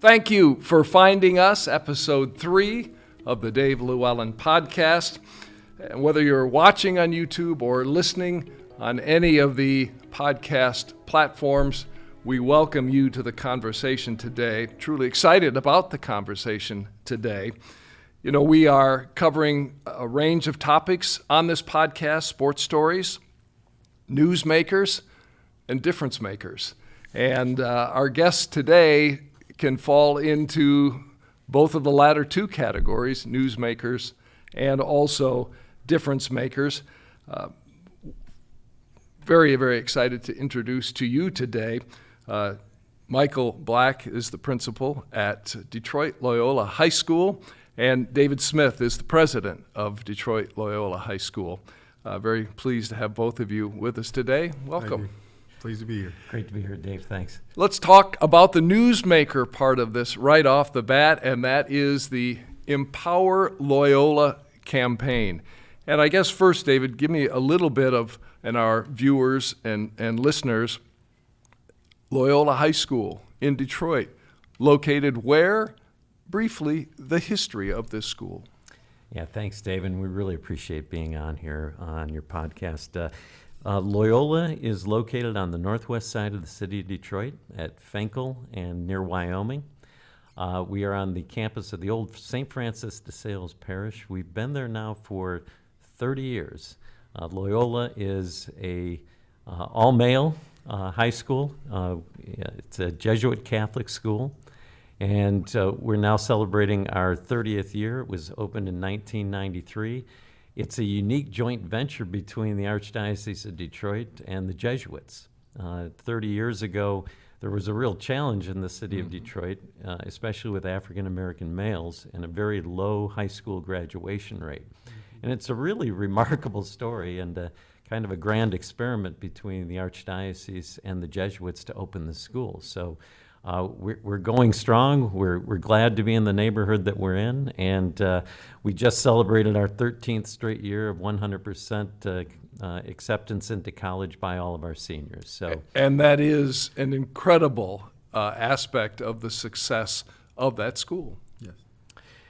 Thank you for finding us, episode 3 of the Dave LewAllen Podcast. And whether you're watching on YouTube or listening on any of the podcast platforms, we welcome you to the conversation today. Truly excited about the conversation today. You know, we are covering a range of topics on this podcast: sports stories, news makers, and difference makers. And our guests today can fall into both of the latter two categories, newsmakers and also difference makers. Very, very excited to introduce to you today. Michael Black is the principal at Detroit Loyola High School, and David Smith is the president of Detroit Loyola High School. Very pleased to have both of you with us today. Welcome. Pleased to be here. Great to be here, Dave. Thanks. Let's talk about the newsmaker part of this right off the bat, and that is the Empower Loyola campaign. And I guess first, David, give me a little bit of, and our viewers and listeners, Loyola High School in Detroit, located where? Briefly, the history of this school. Yeah, thanks, Dave, and we really appreciate being on here on your podcast. Loyola is located on the northwest side of the city of Detroit at Fenkell and near Wyoming. We are on the campus of the old St. Francis de Sales Parish. We've been there now for 30 years. Loyola is a all-male high school. It's a Jesuit Catholic school, and we're now celebrating our 30th year. It was opened in 1993. It's a unique joint venture between the Archdiocese of Detroit and the Jesuits. 30 years ago, there was a real challenge in the city of Detroit, especially with African American males, and a very low high school graduation rate. And it's a really remarkable story and kind of a grand experiment between the Archdiocese and the Jesuits to open the school. So we're going strong. We're glad to be in the neighborhood that we're in, and we just celebrated our 13th straight year of 100% acceptance into college by all of our seniors. So, and that is an incredible aspect of the success of that school. Yes.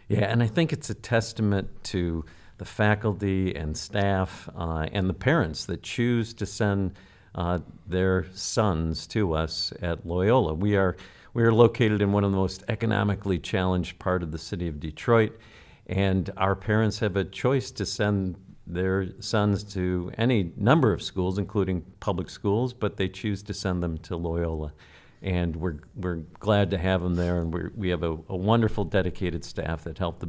Yeah, and I think it's a testament to the faculty and staff and the parents that choose to send their sons to us at Loyola. We are located in one of the most economically challenged part of the city of Detroit, and our parents have a choice to send their sons to any number of schools, including public schools, but they choose to send them to Loyola. And we're glad to have them there, and we have a wonderful, dedicated staff that help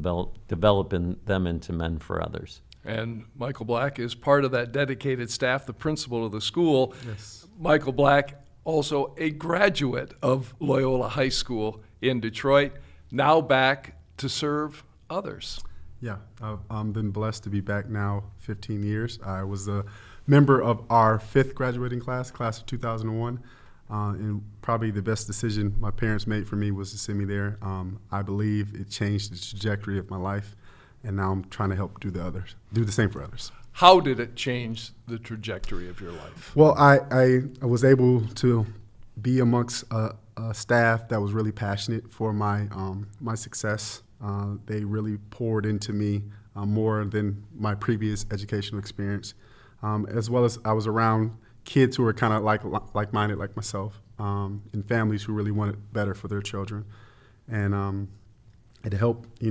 develop them into men for others. And Michael Black is part of that dedicated staff, the principal of the school. Yes. Michael Black, also a graduate of Loyola High School in Detroit, now back to serve others. Yeah, I've been blessed to be back now 15 years. I was a member of our 5th graduating class of 2001. And probably the best decision my parents made for me was to send me there. I believe it changed the trajectory of my life, and now I'm trying to help do the same for others. How did it change the trajectory of your life? Well, I was able to be amongst a staff that was really passionate for my success. They really poured into me more than my previous educational experience, as well as I was around kids who were kind of like-minded like myself, and families who really wanted better for their children. And it helped,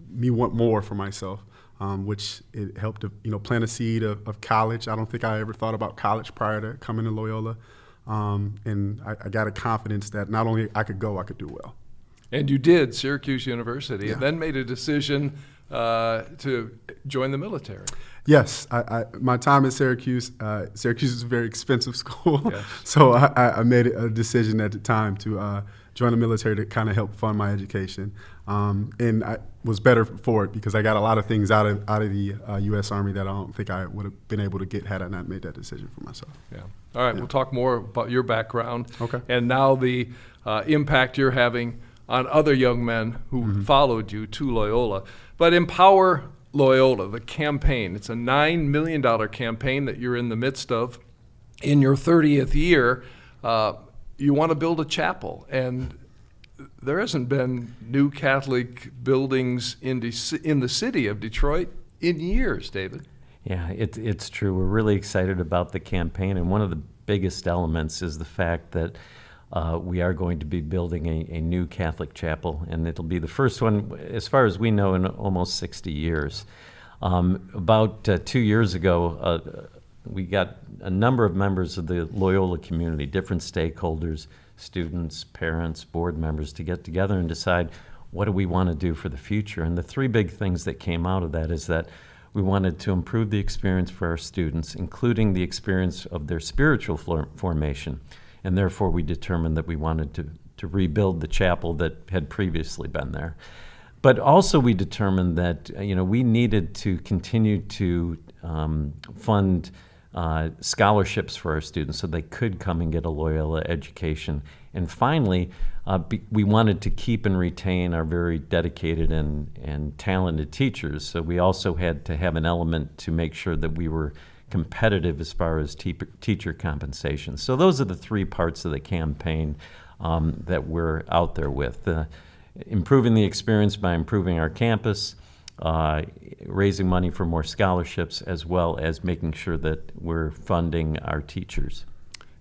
me want more for myself, which it helped to, plant a seed of college. I don't think I ever thought about college prior to coming to Loyola. And I got a confidence that not only I could go, I could do well. And you did, Syracuse University, Yeah. and then made a decision to join the military. Yes, my time at Syracuse is a very expensive school, Yes. So I made a decision at the time to join the military to kind of help fund my education, and I was better for it because I got a lot of things out of the U.S. Army that I don't think I would have been able to get had I not made that decision for myself. Yeah. All right, We'll talk more about your background. Okay. And now the impact you're having on other young men who followed you to Loyola. But Empower Loyola, the campaign, it's a $9 million campaign that you're in the midst of. In your 30th year, you want to build a chapel. And there hasn't been new Catholic buildings in the city of Detroit in years, David. Yeah, it's true. We're really excited about the campaign, and one of the biggest elements is the fact that we are going to be building a new Catholic chapel, and it'll be the first one, as far as we know, in almost 60 years. About 2 years ago, we got a number of members of the Loyola community, different stakeholders, students, parents, board members, to get together and decide what do we want to do for the future. And the three big things that came out of that is that we wanted to improve the experience for our students, including the experience of their spiritual formation. And therefore, we determined that we wanted to rebuild the chapel that had previously been there. But also we determined that we needed to continue to fund scholarships for our students so they could come and get a Loyola education. And finally, we wanted to keep and retain our very dedicated and talented teachers. So we also had to have an element to make sure that we were competitive as far as teacher compensation. So those are the three parts of the campaign that we're out there with. Improving the experience by improving our campus, raising money for more scholarships, as well as making sure that we're funding our teachers.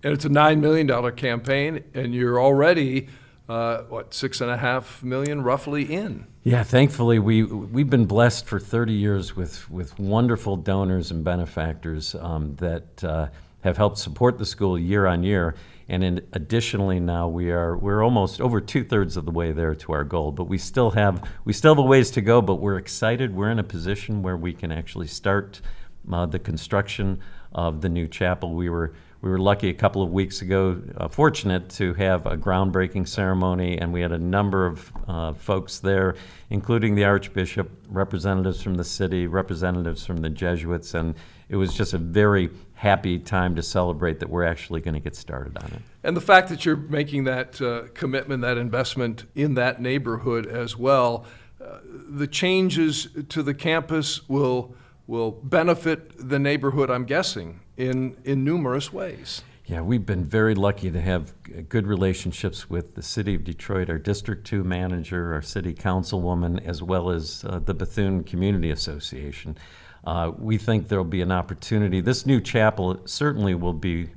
And it's a $9 million campaign, and you're already, $6.5 million roughly in? Yeah, thankfully, we've been blessed for 30 years with wonderful donors and benefactors that have helped support the school year on year. And additionally, now we're almost over 2/3 of the way there to our goal. But we still have a ways to go. But we're excited. We're in a position where we can actually start the construction of the new chapel. We were lucky a couple of weeks ago, fortunate to have a groundbreaking ceremony, and we had a number of folks there, including the Archbishop, representatives from the city, representatives from the Jesuits, and it was just a very happy time to celebrate that we're actually going to get started on it. And the fact that you're making that commitment, that investment in that neighborhood as well, the changes to the campus will benefit the neighborhood, I'm guessing, in numerous ways. Yeah, we've been very lucky to have good relationships with the City of Detroit, our District 2 manager, our City Councilwoman, as well as the Bethune Community Association. We think there'll be an opportunity. This new chapel certainly will be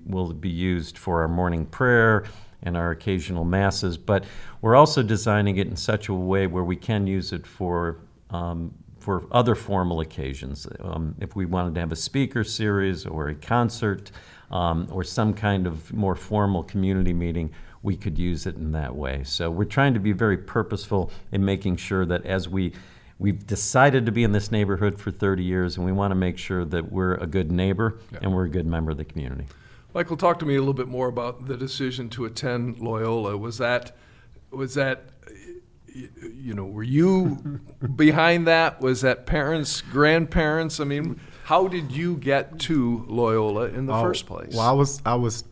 used for our morning prayer and our occasional masses, but we're also designing it in such a way where we can use it for other formal occasions. If we wanted to have a speaker series or a concert or some kind of more formal community meeting, we could use it in that way. So we're trying to be very purposeful in making sure that as we've decided to be in this neighborhood for 30 years, and we want to make sure that we're a good neighbor and we're a good member of the community. Michael, talk to me a little bit more about the decision to attend Loyola. Was that were you behind that? Was that parents, grandparents? I mean, how did you get to Loyola in the first place? Well, I was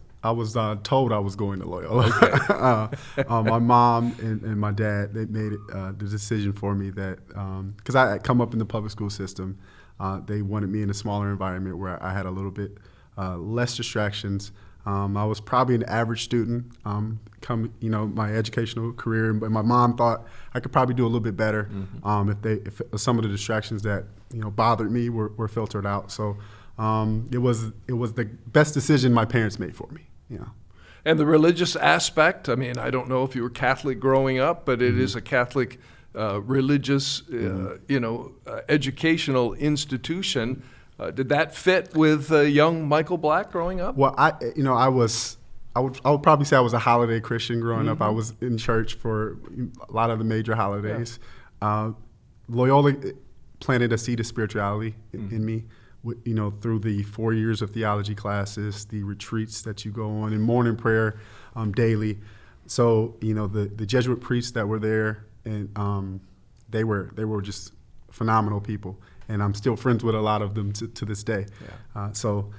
told I was going to Loyola. Okay. My mom and my dad, they made the decision for me that because I had come up in the public school system, they wanted me in a smaller environment where I had a little bit less distractions. I was probably an average student, my educational career, but my mom thought I could probably do a little bit better if some of the distractions that bothered me were filtered out. So it was the best decision my parents made for me. And the religious aspect, I mean, I don't know if you were Catholic growing up, but it is a Catholic religious, educational institution. Did that fit with young Michael Black growing up? Well, I would probably say I was a holiday Christian growing up. I was in church for a lot of the major holidays. Yeah. Loyola planted a seed of spirituality in me, through the 4 years of theology classes, the retreats that you go on, and morning prayer daily. So, the Jesuit priests that were there, and they were just phenomenal people. And I'm still friends with a lot of them to this day. Yeah. So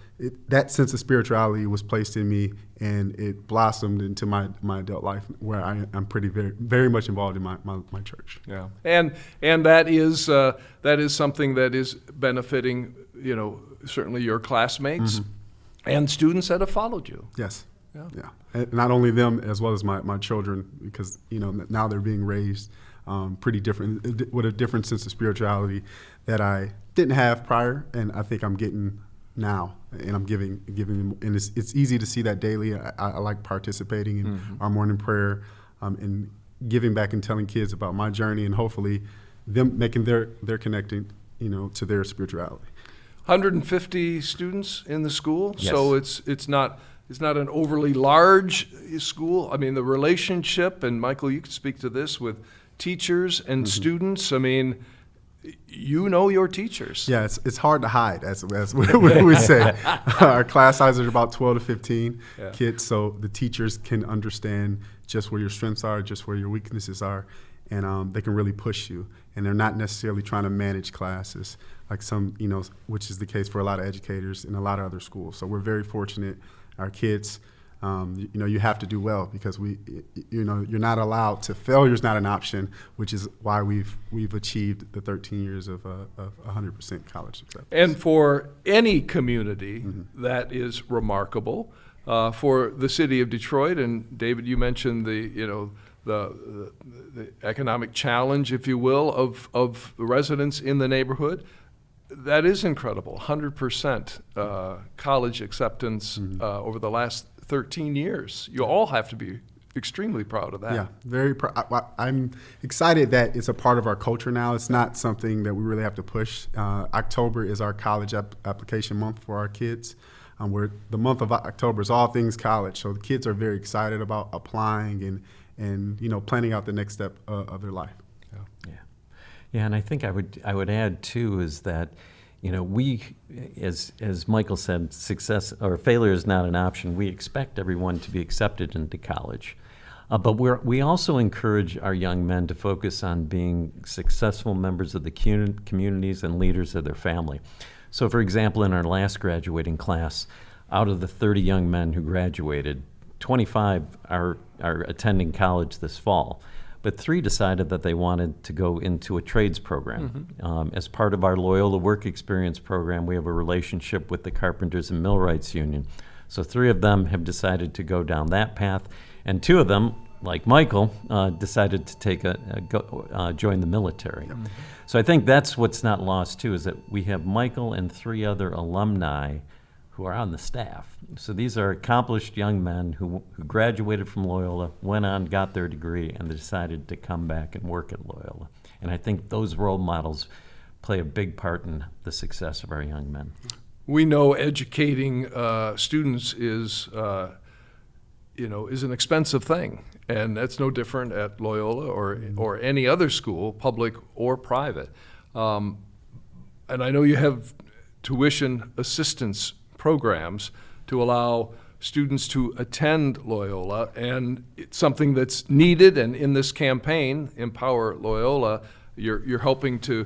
that sense of spirituality was placed in me, and it blossomed into my adult life, where I'm very, very much involved in my church. Yeah, and that is something that is benefiting, certainly your classmates and students that have followed you. Yes. Yeah. And not only them, as well as my children, because, now they're being raised pretty different, with a different sense of spirituality that I didn't have prior, and I think I'm getting now, and I'm giving them, and it's easy to see that daily. I like participating in our morning prayer, and giving back and telling kids about my journey, and hopefully them making their connecting, to their spirituality. 150 students in the school, Yes. so it's not an overly large school. I mean, the relationship, and Michael, you could speak to this, with teachers and students. I mean, your teachers. Yeah, it's hard to hide, as we say. Our class sizes are about 12 to 15 kids, so the teachers can understand just where your strengths are, just where your weaknesses are, and they can really push you. And they're not necessarily trying to manage classes like some, which is the case for a lot of educators in a lot of other schools. So we're very fortunate. Our kids, you have to do well, because you're not allowed to. Failure is not an option, which is why we've achieved the 13 years of 100% college acceptance. And for any community, that is remarkable. For the city of Detroit, and David, you mentioned the economic challenge, if you will, of the residents in the neighborhood. That is incredible. 100% college acceptance over the last 13 years. You all have to be extremely proud of that. Yeah, very proud. I'm excited that it's a part of our culture now. It's not something that we really have to push. October is our college application month for our kids. Where the month of October is all things college. So the kids are very excited about applying and planning out the next step of their life. Yeah, and I think I would add too is that, we, as Michael said, success or failure is not an option. We expect everyone to be accepted into college, but we also encourage our young men to focus on being successful members of the communities and leaders of their family. So, for example, in our last graduating class, out of the 30 young men who graduated, 25 are attending college this fall. But 3 decided that they wanted to go into a trades program. As part of our Loyola Work Experience program, we have a relationship with the Carpenters and Millwrights Union. So 3 of them have decided to go down that path, and 2 of them, like Michael, decided to join the military. So I think that's what's not lost too, is that we have Michael and 3 other alumni who are on the staff. So these are accomplished young men who graduated from Loyola, went on, got their degree, and they decided to come back and work at Loyola. And I think those role models play a big part in the success of our young men. We know educating students is an expensive thing, and that's no different at Loyola or any other school, public or private. And I know you have tuition assistance programs to allow students to attend Loyola, and it's something that's needed. And in this campaign, Empower Loyola, you're helping to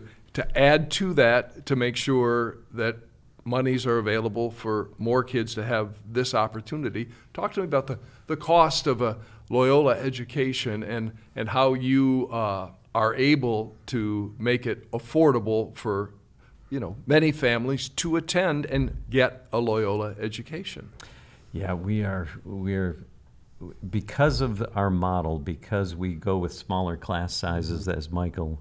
add to that to make sure that monies are available for more kids to have this opportunity. Talk to me about the cost of a Loyola education and how you are able to make it affordable for many families to attend and get a Loyola education. Yeah, we're because of our model, because we go with smaller class sizes, as Michael,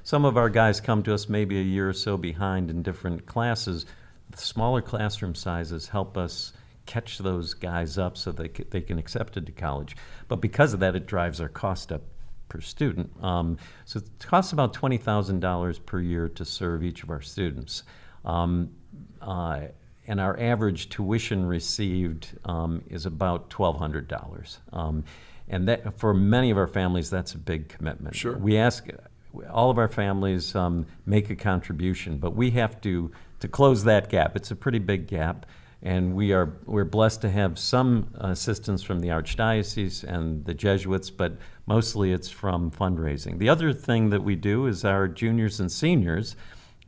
some of our guys come to us maybe a year or so behind in different classes. The smaller classroom sizes help us catch those guys up so they can accept it to college. But because of that, it drives our cost up per student. So it costs about $20,000 per year to serve each of our students. And our average tuition received is about $1,200. And that, for many of our families, that's a big commitment. Sure. We ask all of our families make a contribution, but we have to close that gap. It's a pretty big gap. And we're blessed to have some assistance from the Archdiocese and the Jesuits, but mostly it's from fundraising. The other thing that we do is our juniors and seniors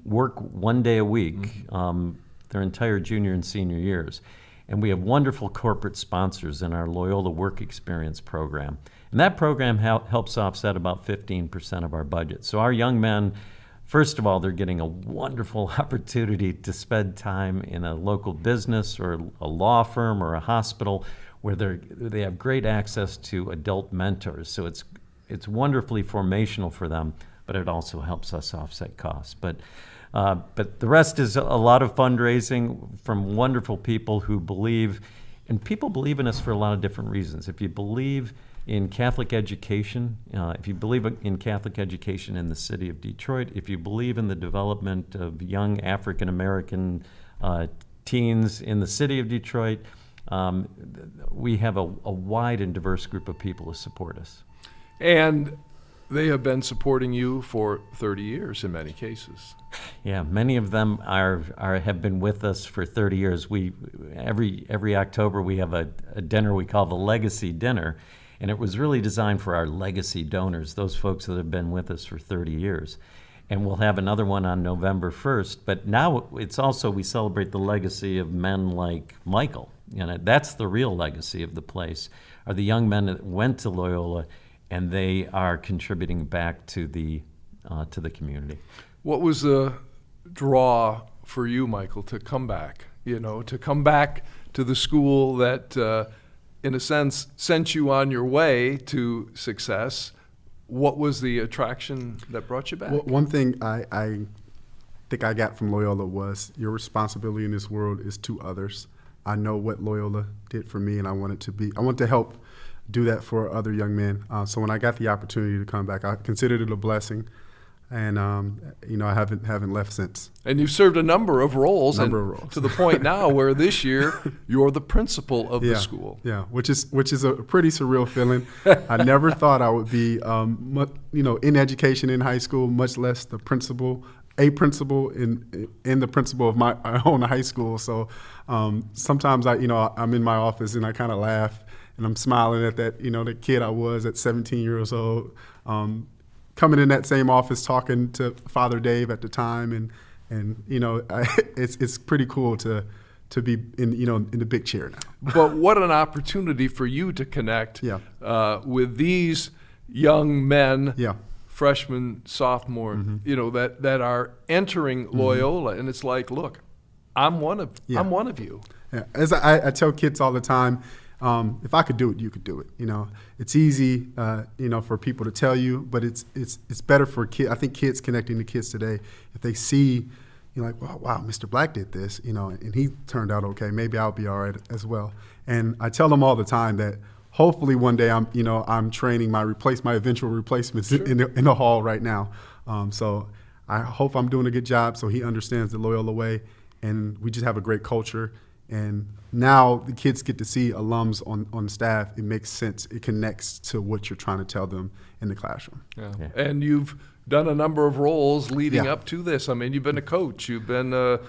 work 1 day a week, their entire junior and senior years. And we have wonderful corporate sponsors in our Loyola Work Experience program. And that program helps offset about 15% of our budget. So our young men, first of all, they're getting a wonderful opportunity to spend time in a local business or a law firm or a hospital where they have great access to adult mentors. So it's wonderfully formational for them, but it also helps us offset costs. But the rest is a lot of fundraising from wonderful people who believe, and people believe in us for a lot of different reasons. If you believe in Catholic education, if you believe in Catholic education in the city of Detroit, if you believe in the development of young African American teens in the city of Detroit, we have a wide and diverse group of people who support us. And they have been supporting you for 30 years in many cases. Yeah, many of them have been with us for 30 years. Every October we have a dinner we call the Legacy Dinner, and it was really designed for our legacy donors, those folks that have been with us for 30 years. And we'll have another one on November 1st. But now it's also, we celebrate the legacy of men like Michael. That's the real legacy of the place, are the young men that went to Loyola, and they are contributing back to the community. What was the draw for you, Michael, to come back? To come back to the school that, in a sense, sent you on your way to success. What was the attraction that brought you back? Well, one thing I think I got from Loyola was your responsibility in this world is to others. I know what Loyola did for me, and I want to help do that for other young men. So when I got the opportunity to come back, I considered it a blessing, and I haven't left since. And you've served a number of roles, to the point now where this year you're the principal of the school. Yeah, which is a pretty surreal feeling. I never thought I would be, in education in high school, much less the principal. A principal in the principal of my own high school. So sometimes I'm in my office and I kind of laugh and I'm smiling at that, the kid I was at 17 years old, coming in that same office talking to Father Dave at the time, and it's pretty cool to be in the big chair now. But what an opportunity for you to connect with these young men. Yeah. Freshman, sophomore, that are entering Loyola, and it's like, look, I'm one of you. Yeah. As I tell kids all the time, if I could do it, you could do it. It's easy, for people to tell you, but it's better for kids. I think kids connecting to kids today, if they see, like, wow, Mr. Black did this, and he turned out okay. Maybe I'll be all right as well. And I tell them all the time that hopefully one day I'm training my eventual replacements in the hall right now. So I hope I'm doing a good job so he understands the Loyola way, and we just have a great culture. And now the kids get to see alums on staff. It makes sense. It connects to what you're trying to tell them in the classroom. Yeah. And you've done a number of roles leading up to this. I mean, you've been a coach, you've been a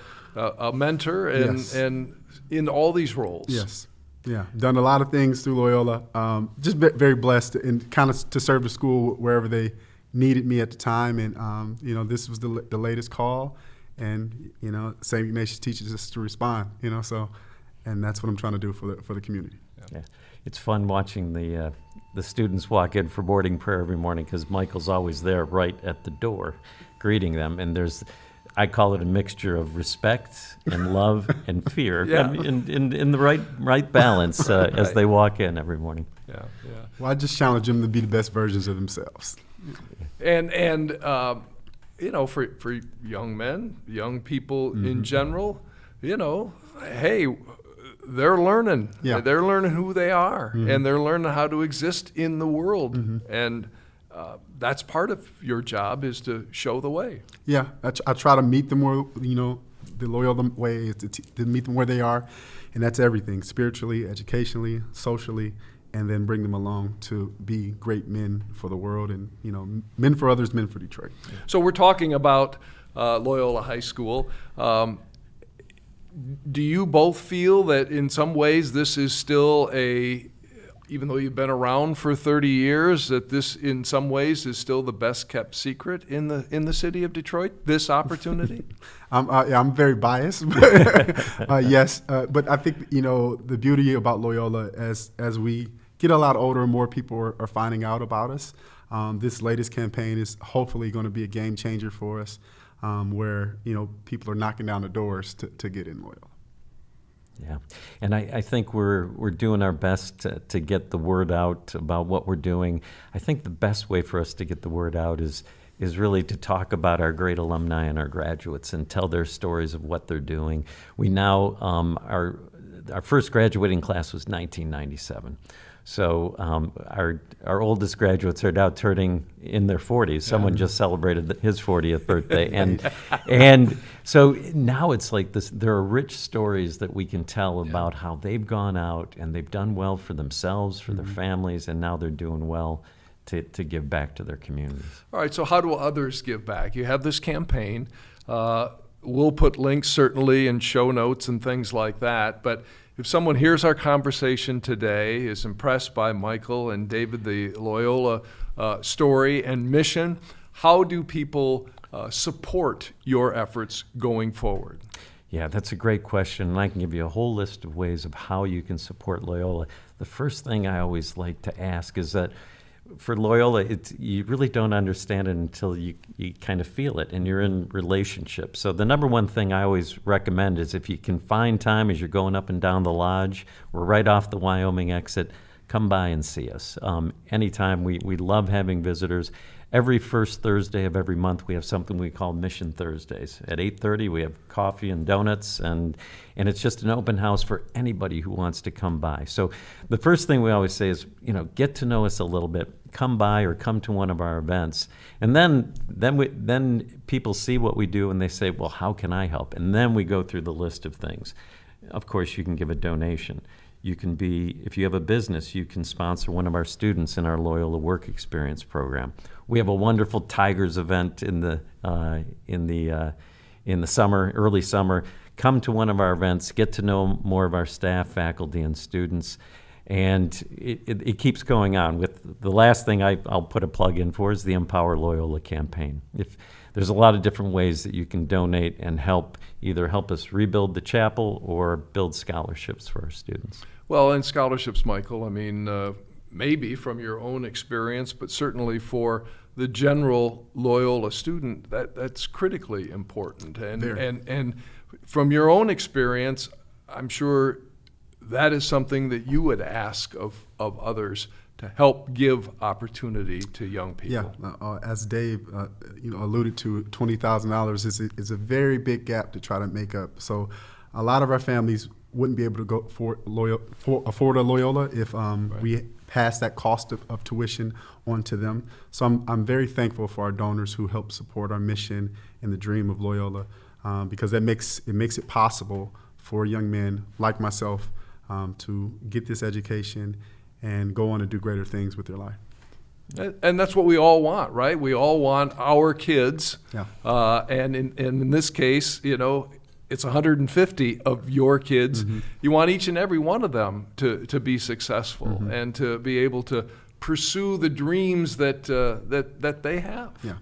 mentor, and in all these roles. Yes. Yeah, done a lot of things through Loyola. Just very blessed and kind of to serve the school wherever they needed me at the time. And this was the latest call, and St. Ignatius teaches us to respond. So, and that's what I'm trying to do for the community. Yeah, it's fun watching the students walk in for morning prayer every morning, because Michael's always there right at the door, greeting them, and I call it a mixture of respect and love and fear, in the right balance as they walk in every morning. Yeah. Well, I just challenge them to be the best versions of themselves. And for young men, young people in general, hey, they're learning. Yeah. They're learning who they are, and they're learning how to exist in the world. And that's part of your job, is to show the way. Yeah, I try to meet them where, the Loyola way is to meet them where they are, and that's everything, spiritually, educationally, socially, and then bring them along to be great men for the world, and, men for others, men for Detroit. Yeah. So we're talking about Loyola High School. Do you both feel that in some ways this is still even though you've been around for 30 years, that this in some ways is still the best kept secret in the city of Detroit, this opportunity? I'm very biased, but, yes. But I think, the beauty about Loyola, as we get a lot older and more people are finding out about us, this latest campaign is hopefully going to be a game changer for us, where, people are knocking down the doors to get in Loyola. Yeah, and I think we're doing our best to get the word out about what we're doing. I think the best way for us to get the word out is really to talk about our great alumni and our graduates and tell their stories of what they're doing. We now, our first graduating class was 1997. So our oldest graduates are now turning in their 40s. Someone just celebrated his 40th birthday, and so now it's like this. There are rich stories that we can tell about how they've gone out and they've done well for themselves, for their families, and now they're doing well to give back to their communities. All right, so how do others give back? You have this campaign. We'll put links certainly in show notes and things like that, but if someone hears our conversation today, is impressed by Michael and David, the Loyola story and mission, how do people support your efforts going forward? Yeah, that's a great question, and I can give you a whole list of ways of how you can support Loyola. The first thing I always like to ask is that for Loyola, you really don't understand it until you kind of feel it and you're in relationships. So the number one thing I always recommend is if you can find time as you're going up and down the lodge, we're right off the Wyoming exit, come by and see us. Anytime, we love having visitors. Every first Thursday of every month, we have something we call Mission Thursdays. At 8:30, we have coffee and donuts, and it's just an open house for anybody who wants to come by. So the first thing we always say is, get to know us a little bit. Come by or come to one of our events. And then people see what we do and they say, well, how can I help? And then we go through the list of things. Of course, you can give a donation. You can if you have a business, you can sponsor one of our students in our Loyola Work Experience program. We have a wonderful Tigers event in the summer, early summer. Come to one of our events, get to know more of our staff, faculty, and students. And it keeps going on. With the last thing I'll put a plug in for is the Empower Loyola campaign. There's a lot of different ways that you can donate and either help us rebuild the chapel or build scholarships for our students. Well, in scholarships, Michael, maybe from your own experience, but certainly for the general Loyola student, that's critically important. And from your own experience, I'm sure that is something that you would ask of others to help give opportunity to young people. Yeah, as Dave alluded to, $20,000 is a very big gap to try to make up. So a lot of our families wouldn't be able to go afford a Loyola if we pass that cost of tuition on to them. So I'm very thankful for our donors who help support our mission and the dream of Loyola, because it makes it possible for young men like myself to get this education and go on to do greater things with their life. And that's what we all want, right? We all want our kids. Yeah. And in this case, it's 150 of your kids. Mm-hmm. You want each and every one of them to be successful, mm-hmm. and to be able to pursue the dreams that they have. Yeah.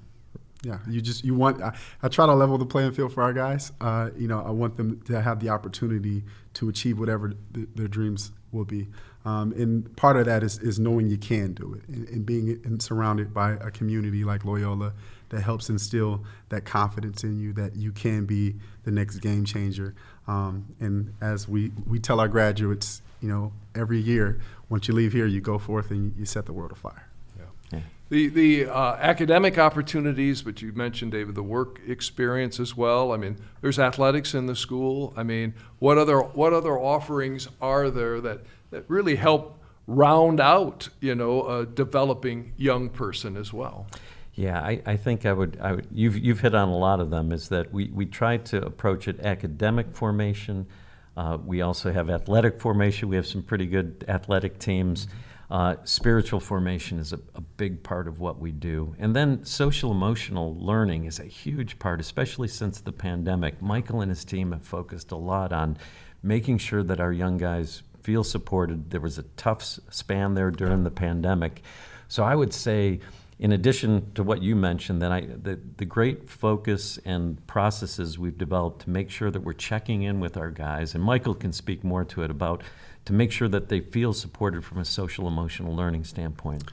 Yeah, you want. I try to level the playing field for our guys. I want them to have the opportunity to achieve whatever their dreams will be. And part of that is knowing you can do it, and being surrounded by a community like Loyola that helps instill that confidence in you that you can be the next game changer. And as we tell our graduates, every year, once you leave here, you go forth and you set the world afire. Yeah. The academic opportunities, but you mentioned, David, the work experience as well. There's athletics in the school. What other offerings are there that really help round out, a developing young person as well? Yeah, I think I would. You've hit on a lot of them. Is that we try to approach it academic formation. We also have athletic formation. We have some pretty good athletic teams. Spiritual formation is a big part of what we do. And then social emotional learning is a huge part, especially since the pandemic. Michael and his team have focused a lot on making sure that our young guys feel supported. There was a tough span there during the pandemic. So I would say, in addition to what you mentioned, that the great focus and processes we've developed to make sure that we're checking in with our guys, and Michael can speak more to it to make sure that they feel supported from a social emotional learning standpoint.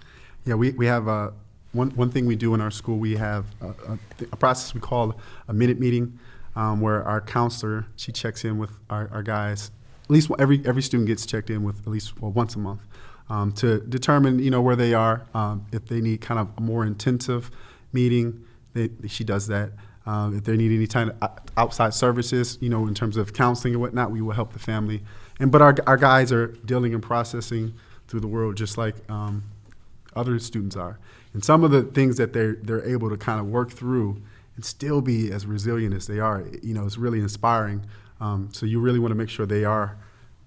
Yeah, we have one thing we do in our school. We have a process we call a minute meeting, where our counselor, she checks in with our guys least every student gets checked in with at least once a month to determine, where they are. If they need kind of a more intensive meeting, she does that. If they need any kind of outside services, in terms of counseling and whatnot, we will help the family. But our guys are dealing and processing through the world just like other students are. And some of the things that they're able to kind of work through and still be as resilient as they are, it's really inspiring. So you really want to make sure they are,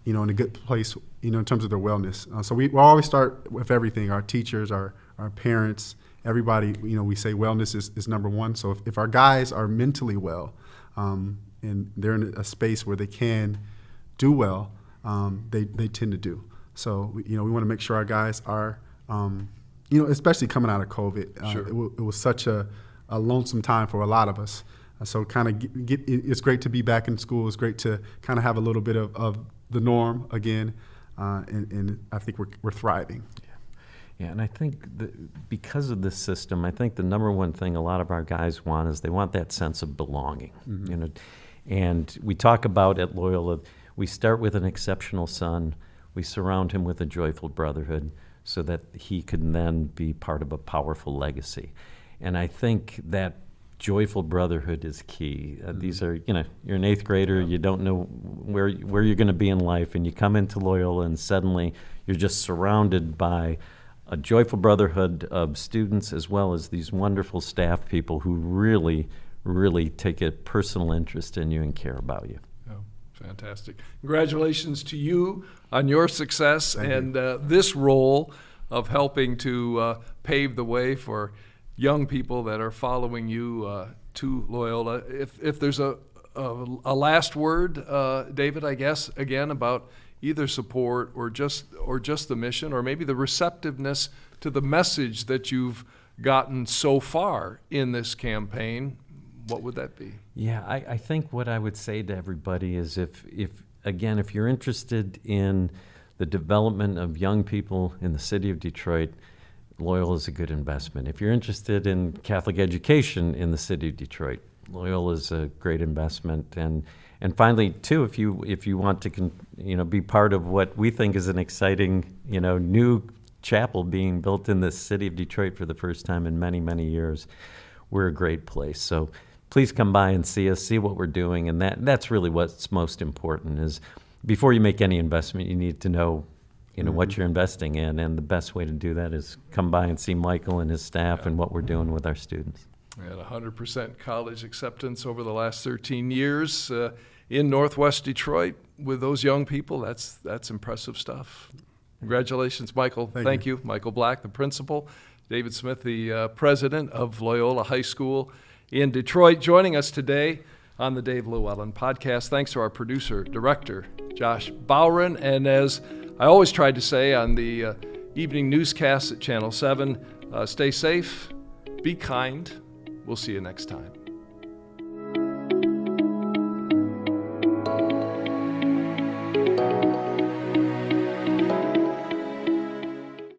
in a good place, in terms of their wellness. So we'll always start with everything, our teachers, our parents, everybody, we say wellness is number one. So if our guys are mentally well and they're in a space where they can do well, they tend to do. So, we want to make sure our guys are, especially coming out of COVID. Sure. It was such a lonesome time for a lot of us. So kind of it's great to be back in school. It's great to kind of have a little bit of the norm again. And I think we're thriving. Yeah, and I think because of this system, I think the number one thing a lot of our guys want is they want that sense of belonging. Mm-hmm. And we talk about at Loyola, we start with an exceptional son, we surround him with a joyful brotherhood so that he can then be part of a powerful legacy. And I think that joyful brotherhood is key. These are, you're an eighth grader, you don't know where you're going to be in life, and you come into Loyola and suddenly you're just surrounded by a joyful brotherhood of students as well as these wonderful staff people who really, really take a personal interest in you and care about you. Oh, fantastic. Congratulations to you on your success and this role of helping to pave the way for young people that are following you to Loyola. If there's a last word, David, I guess, again, about either support or just the mission, or maybe the receptiveness to the message that you've gotten so far in this campaign, what would that be? Yeah, I think what I would say to everybody is if you're interested in the development of young people in the city of Detroit, Loyola is a good investment. If you're interested in Catholic education in the city of Detroit, Loyola is a great investment. And finally, too, if you want to be part of what we think is an exciting new chapel being built in the city of Detroit for the first time in many, many years, we're a great place. So please come by and see us, see what we're doing, and that's really what's most important. Is before you make any investment, you need to know what you're investing in, and the best way to do that is come by and see Michael and his staff and what we're doing with our students. We had 100% college acceptance over the last 13 years in Northwest Detroit with those young people. That's impressive stuff. Congratulations, Michael. Thank you. Michael Black, the principal. David Smith, the president of Loyola High School in Detroit, joining us today on the Dave LewAllen Podcast. Thanks to our producer, director, Josh Bowron. And as I always tried to say on the evening newscast at Channel 7, stay safe, be kind. We'll see you next time.